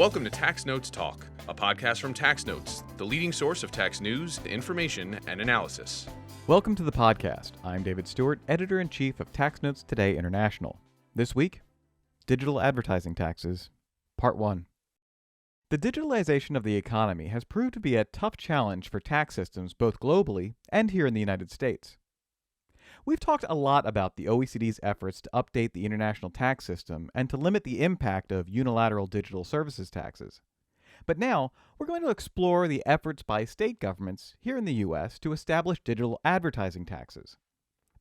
Welcome to Tax Notes Talk, a podcast from Tax Notes, the leading source of tax news, information, and analysis. Welcome to the podcast. I'm David Stewart, Editor-in-Chief of Tax Notes Today International. This week, Digital Advertising Taxes, Part 1. The digitalization of the economy has proved to be a tough challenge for tax systems both globally and here in the United States. We've talked a lot about the OECD's efforts to update the international tax system and to limit the impact of unilateral digital services taxes. But now, we're going to explore the efforts by state governments here in the U.S. to establish digital advertising taxes.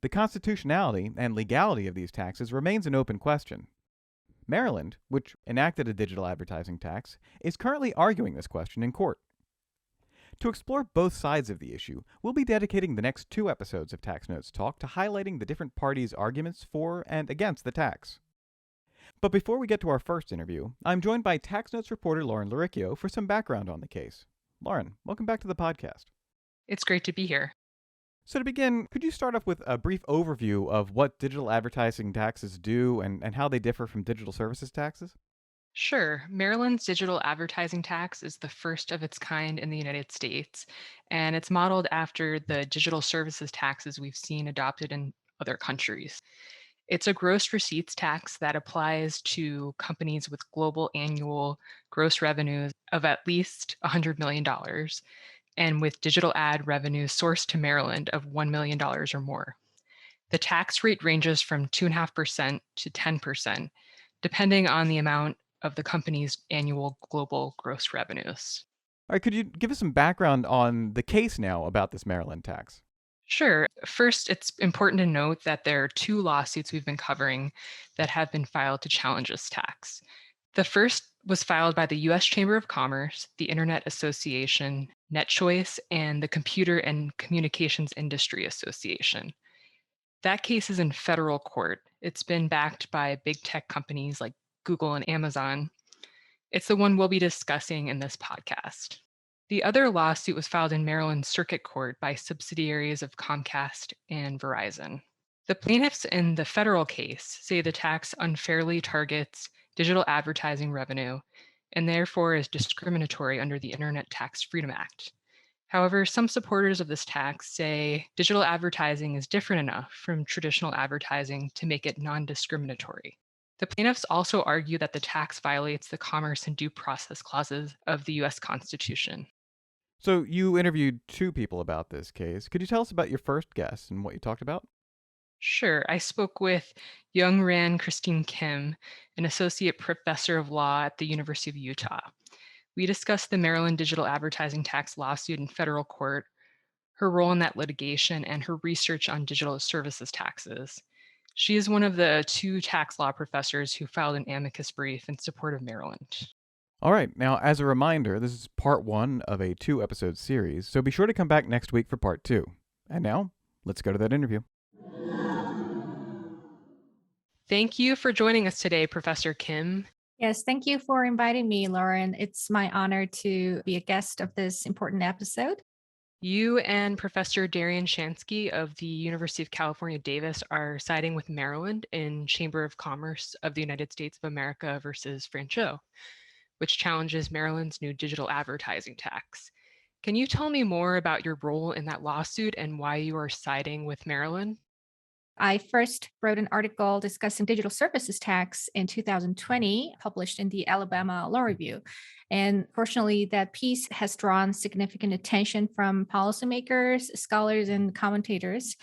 The constitutionality and legality of these taxes remains an open question. Maryland, which enacted a digital advertising tax, is currently arguing this question in court. To explore both sides of the issue, we'll be dedicating the next 2 episodes of Tax Notes Talk to highlighting the different parties' arguments for and against the tax. But before we get to our first interview, I'm joined by Tax Notes reporter Lauren Laricchio for some background on the case. Lauren, welcome back to the podcast. It's great to be here. So to begin, could you start off with a brief overview of what digital advertising taxes do and how they differ from digital services taxes? Sure. Maryland's digital advertising tax is the first of its kind in the United States, and it's modeled after the digital services taxes we've seen adopted in other countries. It's a gross receipts tax that applies to companies with global annual gross revenues of at least $100 million, and with digital ad revenues sourced to Maryland of $1 million or more. The tax rate ranges from 2.5% to 10%, depending on the amount of the company's annual global gross revenues. All right, could you give us some background on the case now about this Maryland tax? Sure. First, it's important to note that there are 2 lawsuits we've been covering that have been filed to challenge this tax. The first was filed by the U.S. Chamber of Commerce, the Internet Association, NetChoice, and the Computer and Communications Industry Association. That case is in federal court. It's been backed by big tech companies like Google and Amazon. It's the one we'll be discussing in this podcast. The other lawsuit was filed in Maryland Circuit Court by subsidiaries of Comcast and Verizon. The plaintiffs in the federal case say the tax unfairly targets digital advertising revenue and therefore is discriminatory under the Internet Tax Freedom Act. However, some supporters of this tax say digital advertising is different enough from traditional advertising to make it non-discriminatory. The plaintiffs also argue that the tax violates the commerce and due process clauses of the U.S. Constitution. So you interviewed 2 people about this case. Could you tell us about your first guest and what you talked about? Sure. I spoke with Young Ran Christine Kim, an associate professor of law at the University of Utah. We discussed the Maryland digital advertising tax lawsuit in federal court, her role in that litigation, and her research on digital services taxes. She is one of the 2 tax law professors who filed an amicus brief in support of Maryland. All right, now as a reminder, this is part 1 of a 2-episode series, so be sure to come back next week for part 2. And now, let's go to that interview. Thank you for joining us today, Professor Kim. Yes, thank you for inviting me, Lauren. It's my honor to be a guest of this important episode. You and Professor Darian Shansky of the University of California, Davis are siding with Maryland in Chamber of Commerce of the United States of America versus Franchot, which challenges Maryland's new digital advertising tax. Can you tell me more about your role in that lawsuit and why you are siding with Maryland? I first wrote an article discussing digital services tax in 2020, published in the Alabama Law Review. And fortunately, that piece has drawn significant attention from policymakers, scholars, and commentators.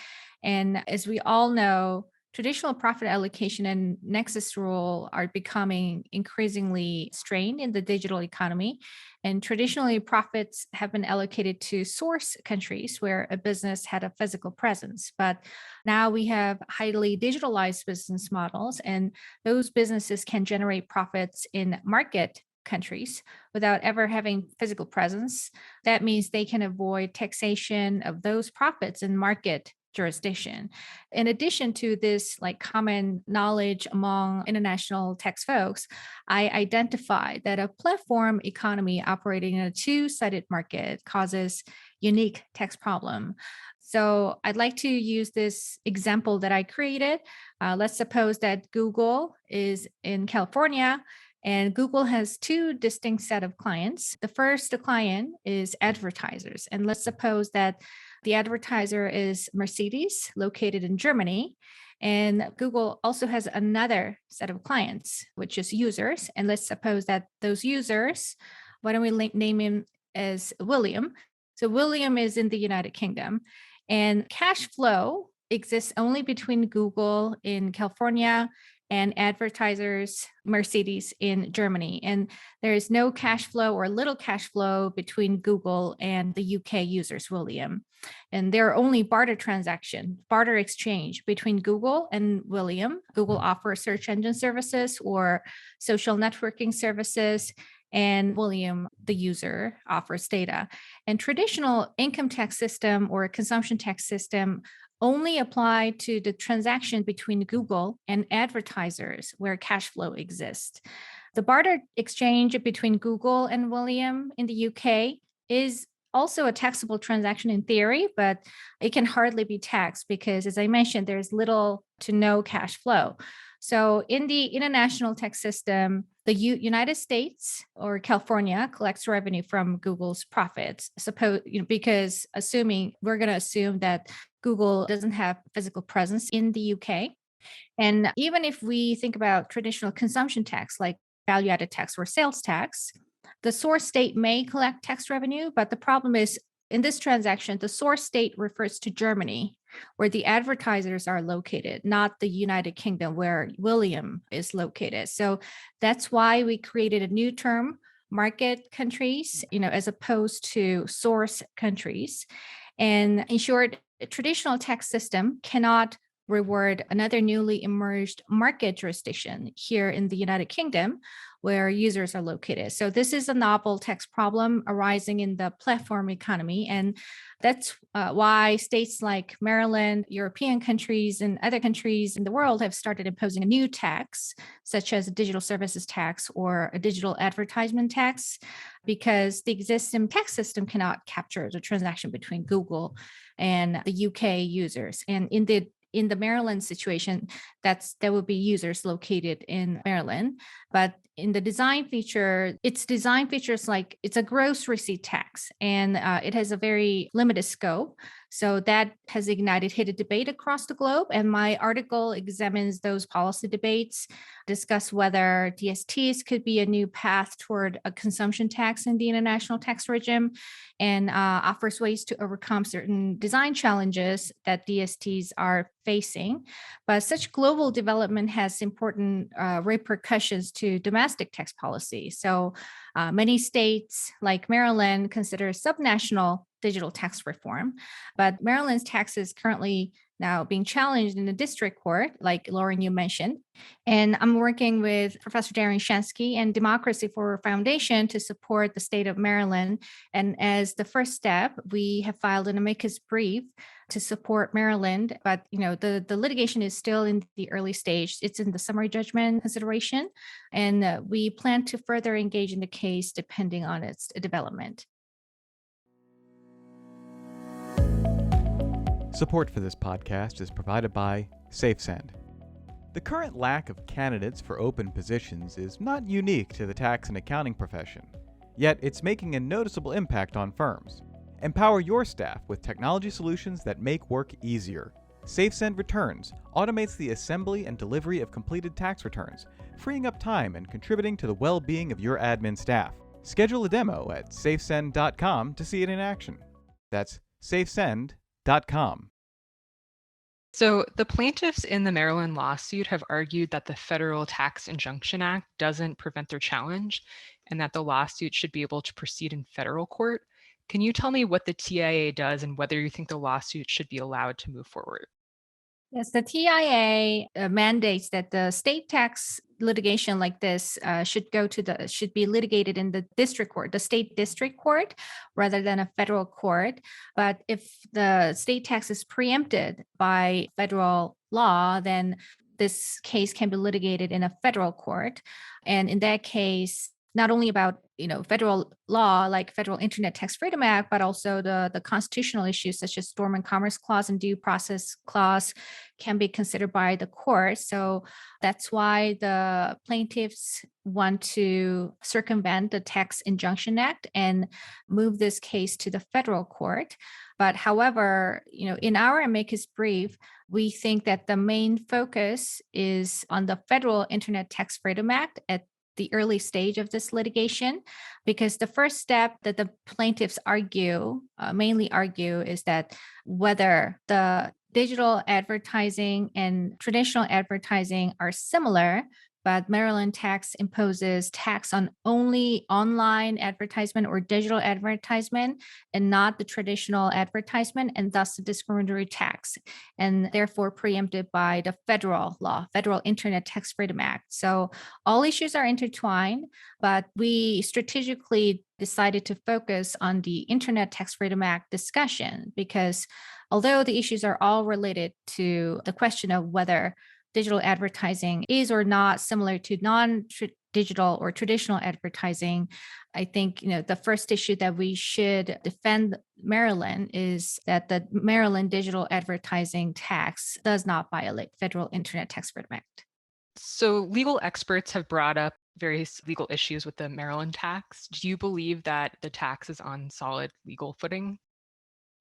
And as we all know, traditional profit allocation and nexus rule are becoming increasingly strained in the digital economy. And traditionally, profits have been allocated to source countries where a business had a physical presence. But now we have highly digitalized business models, and those businesses can generate profits in market countries without ever having physical presence. That means they can avoid taxation of those profits in market jurisdiction. In addition to this common knowledge among international tax folks, I identified that a platform economy operating in a two-sided market causes unique tax problem. So I'd like to use this example that I created. Let's suppose that Google is in California And Google has two distinct set of clients. The first client is advertisers. And let's suppose that the advertiser is Mercedes, located in Germany. And Google also has another set of clients, which is users. And let's suppose that those users, why don't we name him as William? So William is in the United Kingdom, and cash flow exists only between Google in California and advertisers, Mercedes in Germany. And there is no cash flow or little cash flow between Google and the UK users, William. And there are only barter exchange between Google and William. Google offers search engine services or social networking services, and William, the user, offers data. And traditional income tax system or consumption tax system only apply to the transaction between Google and advertisers where cash flow exists. The barter exchange between Google and William in the UK is also a taxable transaction in theory, but it can hardly be taxed because, as I mentioned, there's little to no cash flow. So in the international tax system, the United States or California collects revenue from Google's profits. Because we're going to assume that Google doesn't have physical presence in the UK. And even if we think about traditional consumption tax, like value-added tax or sales tax, the source state may collect tax revenue, but the problem is in this transaction, the source state refers to Germany, where the advertisers are located, not the United Kingdom, where William is located. So that's why we created a new term, market countries, as opposed to source countries. And in short, a traditional tax system cannot reward another newly emerged market jurisdiction here in the United Kingdom where users are located. So this is a novel tax problem arising in the platform economy. And that's why states like Maryland, European countries, and other countries in the world have started imposing a new tax, such as a digital services tax or a digital advertisement tax, because the existing tax system cannot capture the transaction between Google and the UK users. And in the Maryland situation, there will be users located in Maryland. But in the design feature, its design features like it's a gross receipt tax, and it has a very limited scope. So that has ignited heated debate across the globe. And my article examines those policy debates, discuss whether DSTs could be a new path toward a consumption tax in the international tax regime, and offers ways to overcome certain design challenges that DSTs are facing. But such global development has important repercussions to domestic tax policy. So many states like Maryland consider subnational digital tax reform, but Maryland's tax is currently now being challenged in the district court, like Lauren, you mentioned. And I'm working with Professor Darren Shansky and Democracy for Foundation to support the state of Maryland. And as the first step, we have filed an amicus brief to support Maryland, but the litigation is still in the early stage. It's in the summary judgment consideration, and we plan to further engage in the case depending on its development. Support for this podcast is provided by SafeSend. The current lack of candidates for open positions is not unique to the tax and accounting profession, yet it's making a noticeable impact on firms. Empower your staff with technology solutions that make work easier. SafeSend Returns automates the assembly and delivery of completed tax returns, freeing up time and contributing to the well-being of your admin staff. Schedule a demo at safesend.com to see it in action. That's safesend.com. So the plaintiffs in the Maryland lawsuit have argued that the Federal Tax Injunction Act doesn't prevent their challenge and that the lawsuit should be able to proceed in federal court. Can you tell me what the TIA does and whether you think the lawsuit should be allowed to move forward? Yes, the TIA mandates that the state tax litigation like this should be litigated in the district court, the state district court, rather than a federal court. But if the state tax is preempted by federal law, then this case can be litigated in a federal court. And in that case, not only about federal law like Federal Internet Tax Freedom Act, but also the constitutional issues such as Dormant Commerce Clause and Due Process Clause can be considered by the court. So that's why the plaintiffs want to circumvent the Tax Injunction Act and move this case to the federal court. But however, in our amicus brief, we think that the main focus is on the Federal Internet Tax Freedom Act at the early stage of this litigation, because the first step that the plaintiffs mainly argue, is that whether the digital advertising and traditional advertising are similar, but Maryland tax imposes tax on only online advertisement or digital advertisement and not the traditional advertisement, and thus the discriminatory tax, and therefore preempted by the federal law, Federal Internet Tax Freedom Act. So all issues are intertwined, but we strategically decided to focus on the Internet Tax Freedom Act discussion, because although the issues are all related to the question of whether digital advertising is or not similar to non-digital or traditional advertising, I think the first issue that we should defend Maryland is that the Maryland digital advertising tax does not violate Federal Internet Tax Freedom Act. So legal experts have brought up various legal issues with the Maryland tax. Do you believe that the tax is on solid legal footing?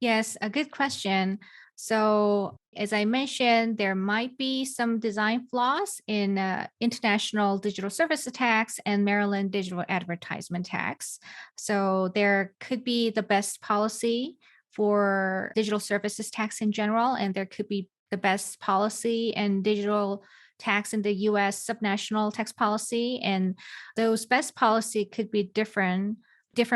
Yes, a good question. So, as I mentioned, there might be some design flaws in international digital services tax and Maryland digital advertisement tax. So, there could be the best policy for digital services tax in general, and there could be the best policy and digital tax in the US subnational tax policy. And those best policy could be different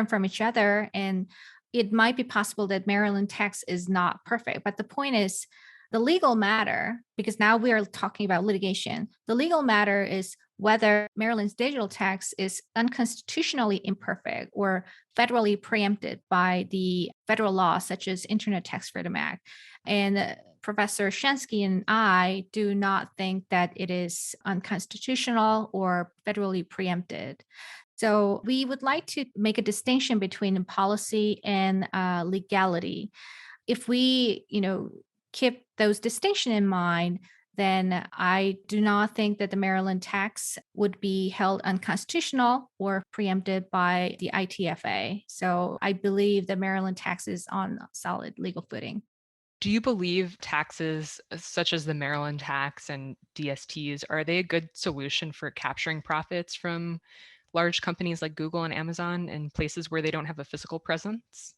from each other. And it might be possible that Maryland tax is not perfect, but the point is the legal matter, because now we are talking about litigation. The legal matter is whether Maryland's digital tax is unconstitutionally imperfect or federally preempted by the federal law, such as Internet Tax Freedom Act. And Professor Shensky and I do not think that it is unconstitutional or federally preempted. So we would like to make a distinction between policy and legality. If we, keep those distinctions in mind, then I do not think that the Maryland tax would be held unconstitutional or preempted by the ITFA. So I believe the Maryland tax is on solid legal footing. Do you believe taxes such as the Maryland tax and DSTs, are they a good solution for capturing profits from large companies like Google and Amazon in places where they don't have a physical presence?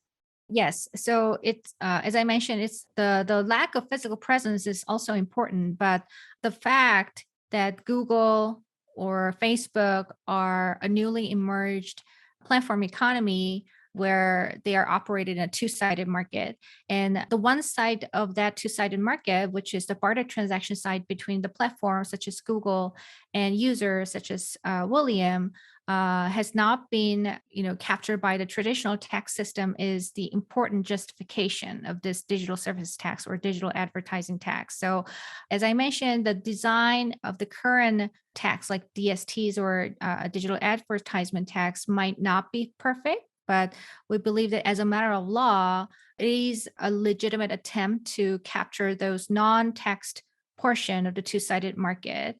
Yes. So it's as I mentioned, it's the lack of physical presence is also important, but the fact that Google or Facebook are a newly emerged platform economy where they are operated in a two-sided market. And the one side of that two-sided market, which is the barter transaction side between the platforms such as Google and users such as William, has not been captured by the traditional tax system, is the important justification of this digital service tax or digital advertising tax. So as I mentioned, the design of the current tax like DSTs or digital advertisement tax might not be perfect, but we believe that as a matter of law, it is a legitimate attempt to capture those non-taxed portion of the two-sided market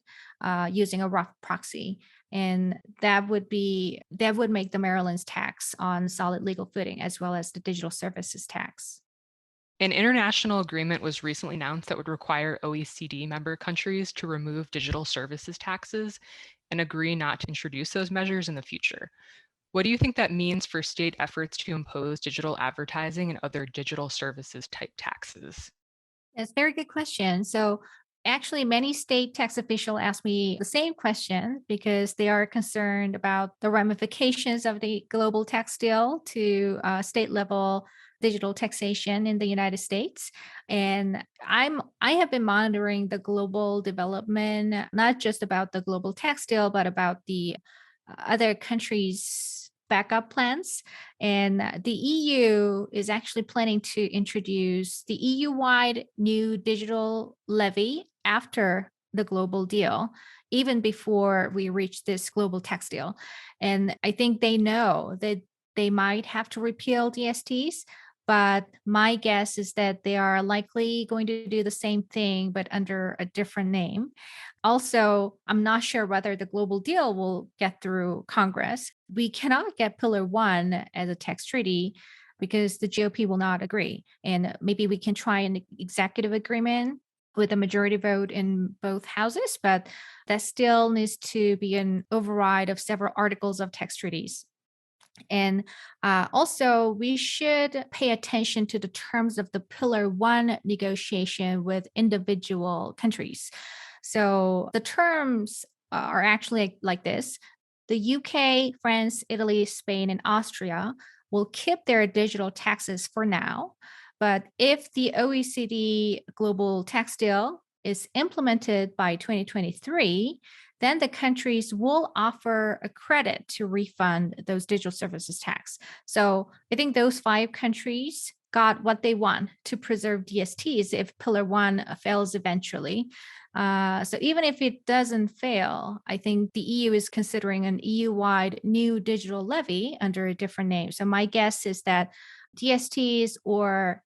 using a rough proxy. And that would make the Maryland's tax on solid legal footing, as well as the digital services tax. An international agreement was recently announced that would require OECD member countries to remove digital services taxes and agree not to introduce those measures in the future. What do you think that means for state efforts to impose digital advertising and other digital services type taxes? That's a very good question. So actually, many state tax officials ask me the same question because they are concerned about the ramifications of the global tax deal to state level digital taxation in the United States. And I have been monitoring the global development, not just about the global tax deal, but about the other countries' backup plans. And the EU is actually planning to introduce the EU-wide new digital levy after the global deal. even before we reach this global tax deal. And I think they know that they might have to repeal DSTs, but my guess is that they are likely going to do the same thing, but under a different name. Also, I'm not sure whether the global deal will get through Congress. We cannot get Pillar 1 as a tax treaty because the GOP will not agree. And maybe we can try an executive agreement with a majority vote in both houses, but that still needs to be an override of several articles of tax treaties. And also, we should pay attention to the terms of the Pillar 1 negotiation with individual countries. So the terms are actually like this. The UK, France, Italy, Spain, and Austria will keep their digital taxes for now. But if the OECD global tax deal is implemented by 2023, then the countries will offer a credit to refund those digital services tax. So I think those 5 countries got what they want to preserve DSTs if Pillar 1 fails eventually. So even if it doesn't fail, I think the EU is considering an EU-wide new digital levy under a different name. So my guess is that DSTs or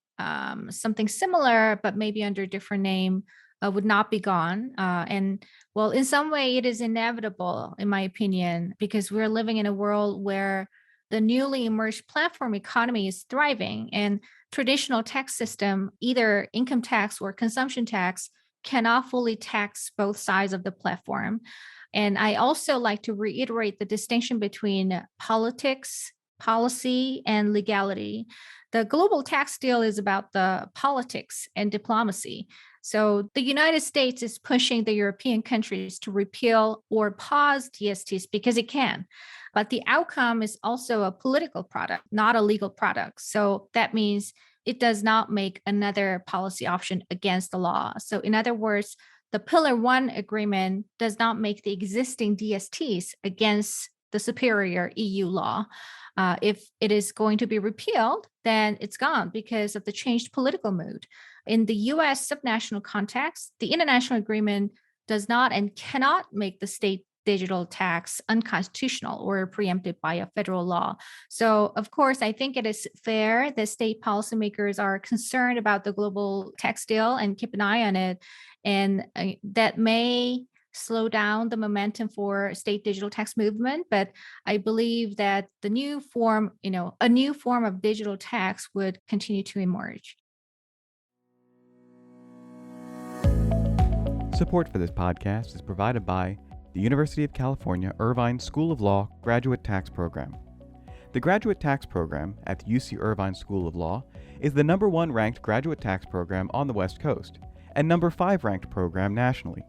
something similar, but maybe under a different name, would not be gone. And well, in some way, it is inevitable, in my opinion, because we're living in a world where the newly emerged platform economy is thriving, and traditional tax system, either income tax or consumption tax, cannot fully tax both sides of the platform. And I also like to reiterate the distinction between politics, policy, and legality. The global tax deal is about the politics and diplomacy. So the United States is pushing the European countries to repeal or pause DSTs because it can. But the outcome is also a political product, not a legal product. So that means it does not make another policy option against the law. So in other words, the Pillar 1 agreement does not make the existing DSTs against the superior EU law. If it is going to be repealed, then it's gone because of the changed political mood. In the US subnational context, the international agreement does not and cannot make the state digital tax unconstitutional or preempted by a federal law. So, of course, I think it is fair that state policymakers are concerned about the global tax deal and keep an eye on it. And that may slow down the momentum for state digital tax movement, but I believe that the new form, a new form of digital tax would continue to emerge. Support for this podcast is provided by the University of California Irvine School of Law Graduate Tax Program. The Graduate Tax Program at the UC Irvine School of Law is the #1 ranked graduate tax program on the West Coast and #5 ranked program nationally.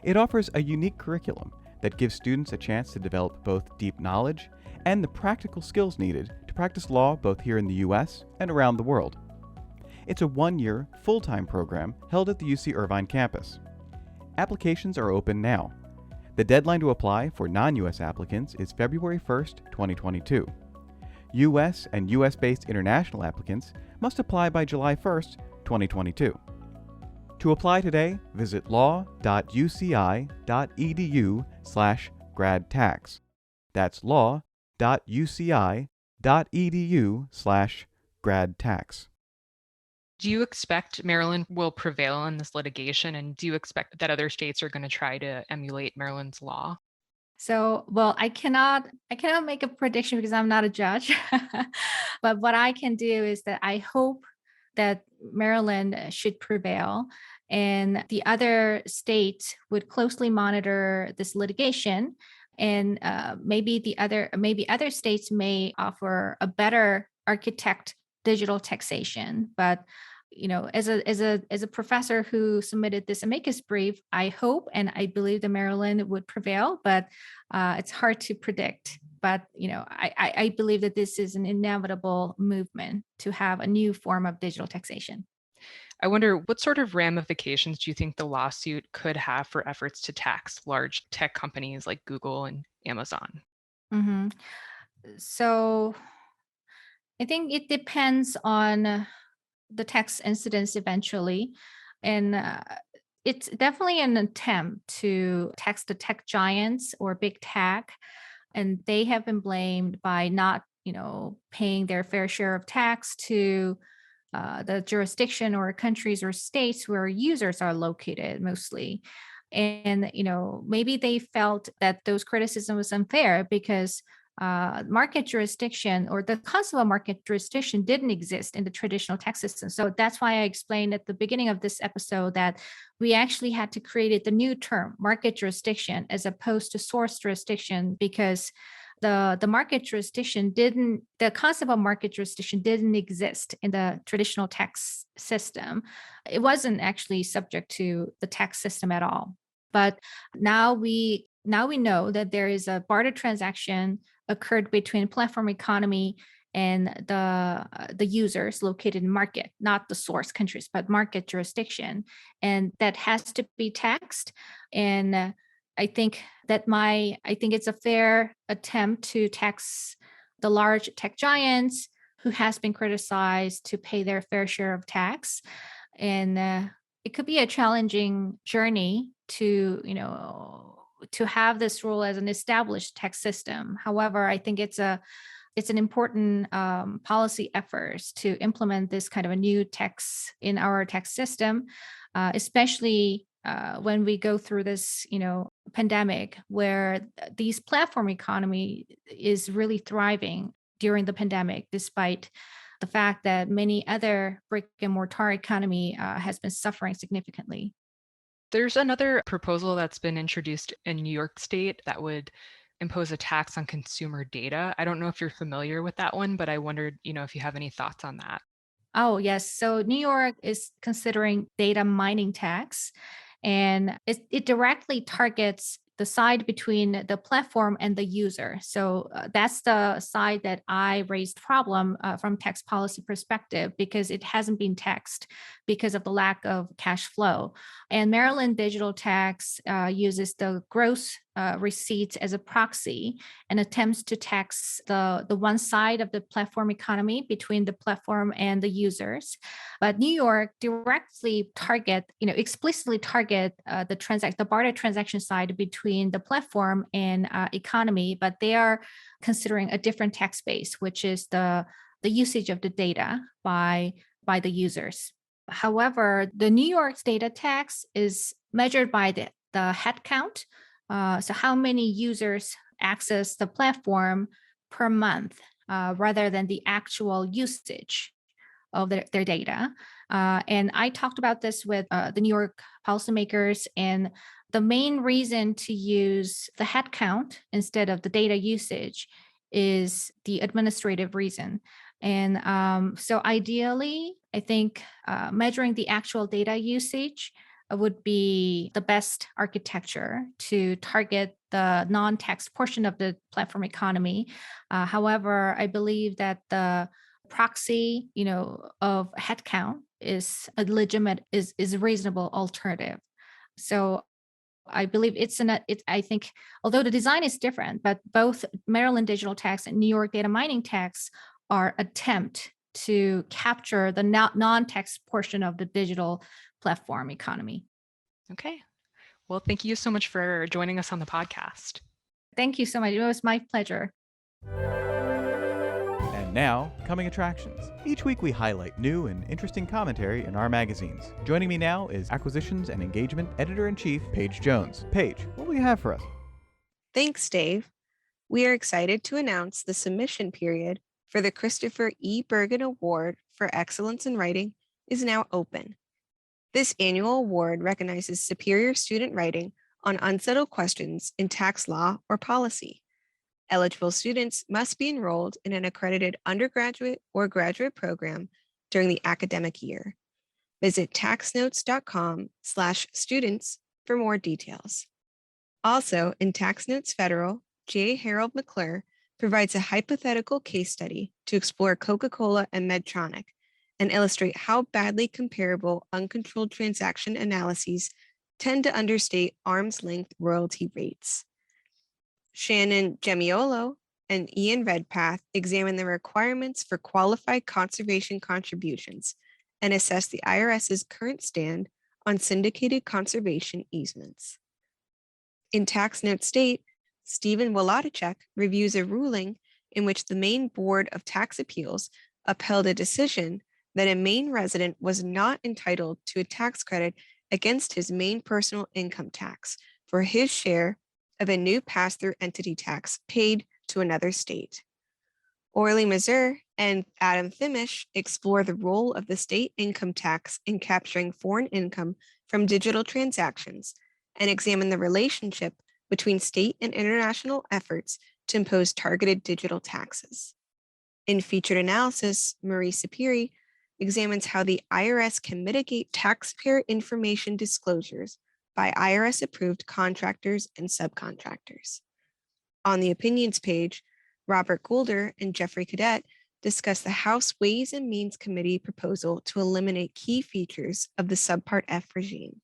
It offers a unique curriculum that gives students a chance to develop both deep knowledge and the practical skills needed to practice law both here in the US and around the world. It's a 1-year, full-time program held at the UC Irvine campus. Applications are open now. The deadline to apply for non-US applicants is February 1st, 2022. US and US-based international applicants must apply by July 1st, 2022. To apply today, visit law.uci.edu/gradtax. That's law.uci.edu/gradtax. Do you expect Maryland will prevail in this litigation? And do you expect that other states are going to try to emulate Maryland's law? So, well, I cannot make a prediction because I'm not a judge. But what I can do is that I hope that Maryland should prevail, and the other states would closely monitor this litigation, and maybe other states may offer a better architect digital taxation. But as a professor who submitted this amicus brief, I hope and I believe the Maryland would prevail, but it's hard to predict. But I believe that this is an inevitable movement to have a new form of digital taxation. I wonder, what sort of ramifications do you think the lawsuit could have for efforts to tax large tech companies like Google and Amazon? Mm-hmm. So I think it depends on the tax incidence eventually. And it's definitely an attempt to tax the tech giants or big tech, and they have been blamed by not, paying their fair share of tax to the jurisdiction or countries or states where users are located mostly. And, maybe they felt that those criticism was unfair because market jurisdiction or the concept of market jurisdiction didn't exist in the traditional tax system. So that's why I explained at the beginning of this episode that we actually had to create the new term, market jurisdiction, as opposed to source jurisdiction, because the market jurisdiction the concept of market jurisdiction didn't exist in the traditional tax system. It wasn't actually subject to the tax system at all. But now we know that there is a barter transaction occurred between platform economy and the users located in market, not the source countries, but market jurisdiction, and that has to be taxed. And I think it's a fair attempt to tax the large tech giants who has been criticized to pay their fair share of tax. And it could be a challenging journey to have this rule as an established tax system. However, I think it's an important policy effort to implement this kind of a new tax in our tax system, especially when we go through this, pandemic, where these platform economy is really thriving during the pandemic, despite the fact that many other brick and mortar economy has been suffering significantly. There's another proposal that's been introduced in New York State that would impose a tax on consumer data. I don't know if you're familiar with that one, but I wondered, if you have any thoughts on that. Oh, yes. So New York is considering data mining tax, and it directly targets the side between the platform and the user. So that's the side that I raised problem from tax policy perspective, because it hasn't been taxed because of the lack of cash flow. And Maryland digital tax uses the gross receipts as a proxy and attempts to tax the one side of the platform economy between the platform and the users. But New York directly explicitly target the barter transaction side between the platform and economy, but they are considering a different tax base, which is the usage of the data by the users. However, the New York's data tax is measured by the head count. So how many users access the platform per month, rather than the actual usage of their data. And I talked about this with the New York policymakers, and the main reason to use the head count instead of the data usage is the administrative reason. And so ideally, I think measuring the actual data usage would be the best architecture to target the non-tax portion of the platform economy. However, I believe that the proxy, of headcount is a legitimate, is a reasonable alternative. So I believe I think, although the design is different, but both Maryland digital tax and New York data mining tax are attempt to capture the non-tax portion of the digital platform economy. Okay. Well, thank you so much for joining us on the podcast. Thank you so much. It was my pleasure. And now, coming attractions. Each week we highlight new and interesting commentary in our magazines. Joining me now is Acquisitions and Engagement Editor-in-Chief, Paige Jones. Paige, what will you have for us? Thanks, Dave. We are excited to announce the submission period for the Christopher E. Bergen Award for Excellence in Writing is now open. This annual award recognizes superior student writing on unsettled questions in tax law or policy. Eligible students must be enrolled in an accredited undergraduate or graduate program during the academic year. Visit taxnotes.com/students for more details. Also, in Tax Notes Federal, J. Harold McClure provides a hypothetical case study to explore Coca-Cola and Medtronic and illustrate how badly comparable uncontrolled transaction analyses tend to understate arm's length royalty rates. Shannon Gemiolo and Ian Redpath examine the requirements for qualified conservation contributions and assess the IRS's current stand on syndicated conservation easements. In Tax Note State, Stephen Wolodychek reviews a ruling in which the Maine Board of Tax Appeals upheld a decision that a Maine resident was not entitled to a tax credit against his Maine personal income tax for his share of a new pass-through entity tax paid to another state. Orly Mazur and Adam Thimish explore the role of the state income tax in capturing foreign income from digital transactions and examine the relationship between state and international efforts to impose targeted digital taxes. In featured analysis, Marie Sapiri examines how the IRS can mitigate taxpayer information disclosures by IRS-approved contractors and subcontractors. On the opinions page, Robert Goulder and Jeffrey Cadet discuss the House Ways and Means Committee proposal to eliminate key features of the Subpart F regime.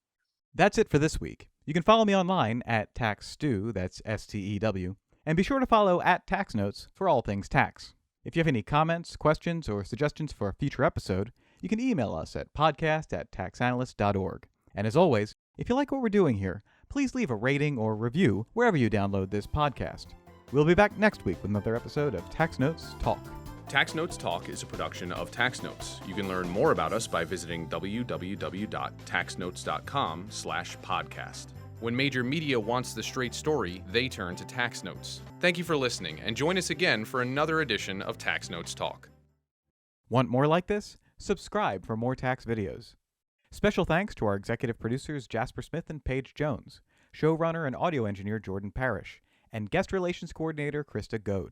That's it for this week. You can follow me online at TaxStew, that's STEW, and be sure to follow at Tax Notes for all things tax. If you have any comments, questions, or suggestions for a future episode, you can email us at podcast@taxanalyst.org. And as always, if you like what we're doing here, please leave a rating or review wherever you download this podcast. We'll be back next week with another episode of Tax Notes Talk. Tax Notes Talk is a production of Tax Notes. You can learn more about us by visiting www.taxnotes.com/podcast. When major media wants the straight story, they turn to Tax Notes. Thank you for listening, and join us again for another edition of Tax Notes Talk. Want more like this? Subscribe for more tax videos. Special thanks to our executive producers Jasper Smith and Paige Jones, showrunner and audio engineer Jordan Parrish, and guest relations coordinator Christa Goad.